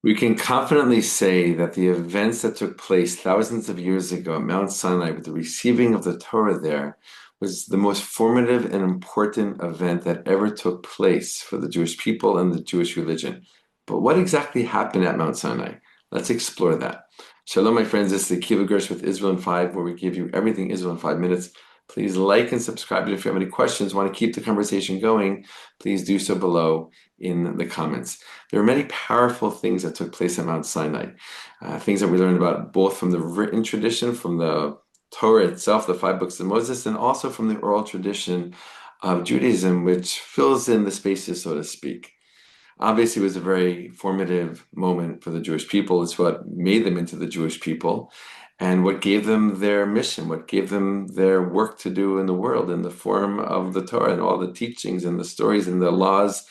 We can confidently say that the events that took place thousands of years ago at Mount Sinai with the receiving of the Torah there was the most formative and important event that ever took place for the Jewish people and the Jewish religion. But what exactly happened at Mount Sinai? Let's explore that. Shalom, my friends. This is the Gersh with Israel in 5, where we give you everything Israel in 5 minutes. Please like and subscribe. And if you have any questions, want to keep the conversation going, please do so below in the comments. There are many powerful things that took place at Mount Sinai, things that we learned about both from the written tradition, from the Torah itself, the 5 books of Moses, and also from the oral tradition of Judaism, which fills in the spaces, so to speak. Obviously, it was a very formative moment for the Jewish people. It's what made them into the Jewish people and what gave them their mission, what gave them their work to do in the world in the form of the Torah and all the teachings and the stories and the laws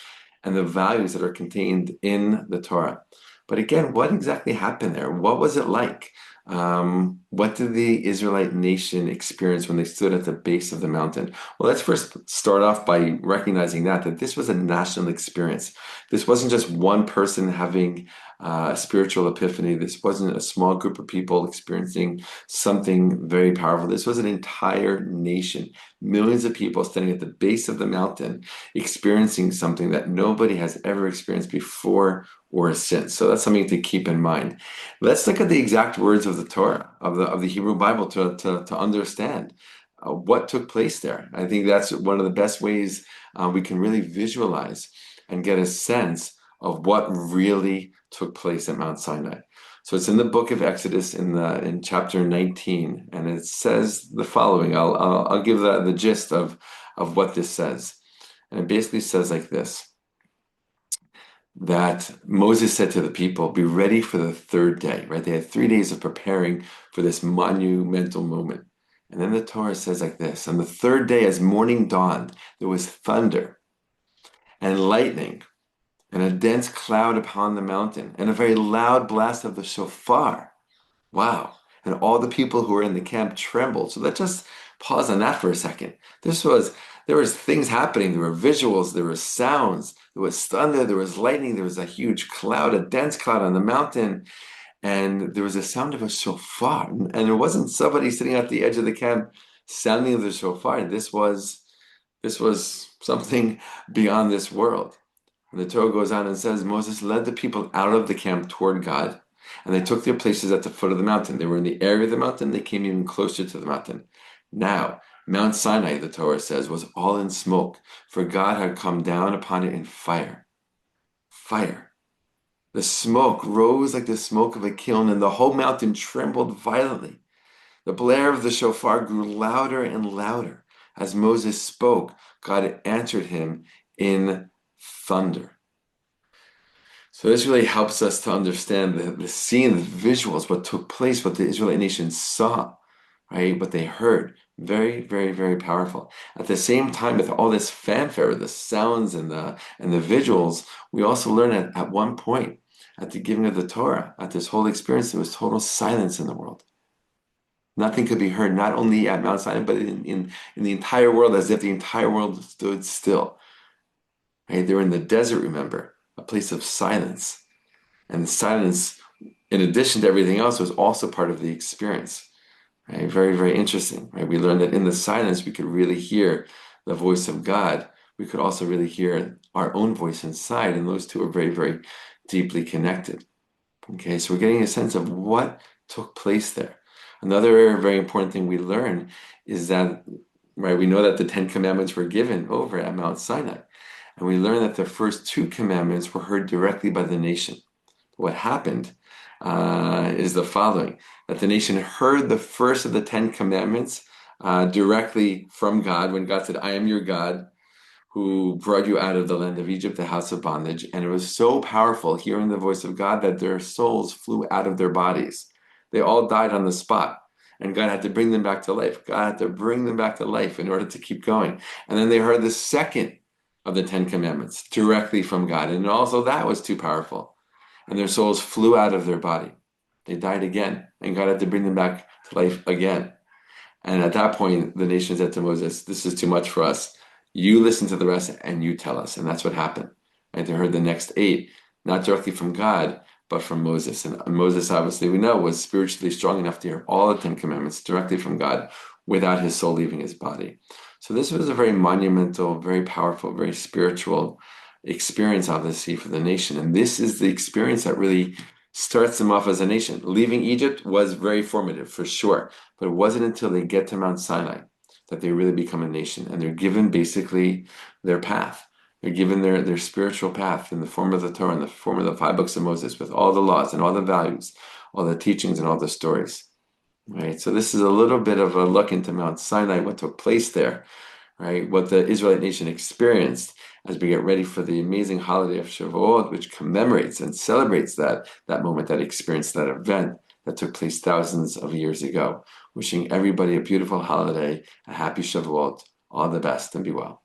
and the values that are contained in the Torah. But again, what exactly happened there? What was it like? What did the Israelite nation experience when they stood at the base of the mountain? Well, let's first start off by recognizing that this was a national experience. This wasn't just one person having a spiritual epiphany. This wasn't a small group of people experiencing something very powerful. This was an entire nation, millions of people standing at the base of the mountain, experiencing something that nobody has ever experienced before or since. So that's something to keep in mind. Let's look at the exact words of the Torah, of the Hebrew Bible, to understand what took place there. I think that's one of the best ways we can really visualize and get a sense of what really took place at Mount Sinai. So it's in the book of Exodus in chapter 19, and it says the following. I'll give the gist of what this says. And it basically says like this, that Moses said to the people, be ready for the third day, right? They had 3 days of preparing for this monumental moment. And then the Torah says like this, on the third day as morning dawned, there was thunder and lightning and a dense cloud upon the mountain and a very loud blast of the shofar. Wow. And all the people who were in the camp trembled. So let's just pause on that for a second. There was things happening. There were visuals, there were sounds, there was thunder, there was lightning, there was a huge cloud, a dense cloud on the mountain, and there was a sound of a shofar. And it wasn't somebody sitting at the edge of the camp sounding the shofar. This was something beyond this world. And the Torah goes on and says, Moses led the people out of the camp toward God, and they took their places at the foot of the mountain. They were in the area of the mountain. They came even closer to the mountain. Now, Mount Sinai, the Torah says, was all in smoke, for God had come down upon it in fire. Fire. The smoke rose like the smoke of a kiln, and the whole mountain trembled violently. The blare of the shofar grew louder and louder. As Moses spoke, God answered him in thunder. So this really helps us to understand the scene, the visuals, what took place, what the Israelite nation saw, right? What they heard. Very, very, very powerful. At the same time, with all this fanfare, the sounds and the visuals, we also learn at one point, at the giving of the Torah, at this whole experience, there was total silence in the world. Nothing could be heard, not only at Mount Sinai, but in the entire world, as if the entire world stood still. Right? They were in the desert, remember, a place of silence. And the silence, in addition to everything else, was also part of the experience. Right? Very, very interesting. Right? We learned that in the silence, we could really hear the voice of God. We could also really hear our own voice inside, and those two are very, very deeply connected. Okay, so we're getting a sense of what took place there. Another very important thing we learn is that, right, we know that the 10 Commandments were given over at Mount Sinai. And we learn that the first 2 commandments were heard directly by the nation. What happened is the following, that the nation heard the first of the 10 commandments directly from God, when God said, I am your God who brought you out of the land of Egypt, the house of bondage. And it was so powerful hearing the voice of God that their souls flew out of their bodies. They all died on the spot. And God had to bring them back to life. God had to bring them back to life in order to keep going. And then they heard the second of the 10 commandments directly from God. And also that was too powerful. And their souls flew out of their body. They died again. And God had to bring them back to life again. And at that point, the nation said to Moses, this is too much for us. You listen to the rest and you tell us. And that's what happened. And they heard the next 8, not directly from God, but from Moses. And Moses, obviously, we know, was spiritually strong enough to hear all the Ten Commandments directly from God without his soul leaving his body. So this was a very monumental, very powerful, very spiritual experience, obviously, for the nation. And this is the experience that really starts them off as a nation. Leaving Egypt was very formative, for sure, but it wasn't until they get to Mount Sinai that they really become a nation, and they're given basically their path. They're given their spiritual path in the form of the Torah, in the form of the 5 books of Moses, with all the laws and all the values, all the teachings and all the stories. Right. So this is a little bit of a look into Mount Sinai, what took place there, right? What the Israelite nation experienced as we get ready for the amazing holiday of Shavuot, which commemorates and celebrates that moment, that experience, that event that took place thousands of years ago. Wishing everybody a beautiful holiday, a happy Shavuot, all the best, and be well.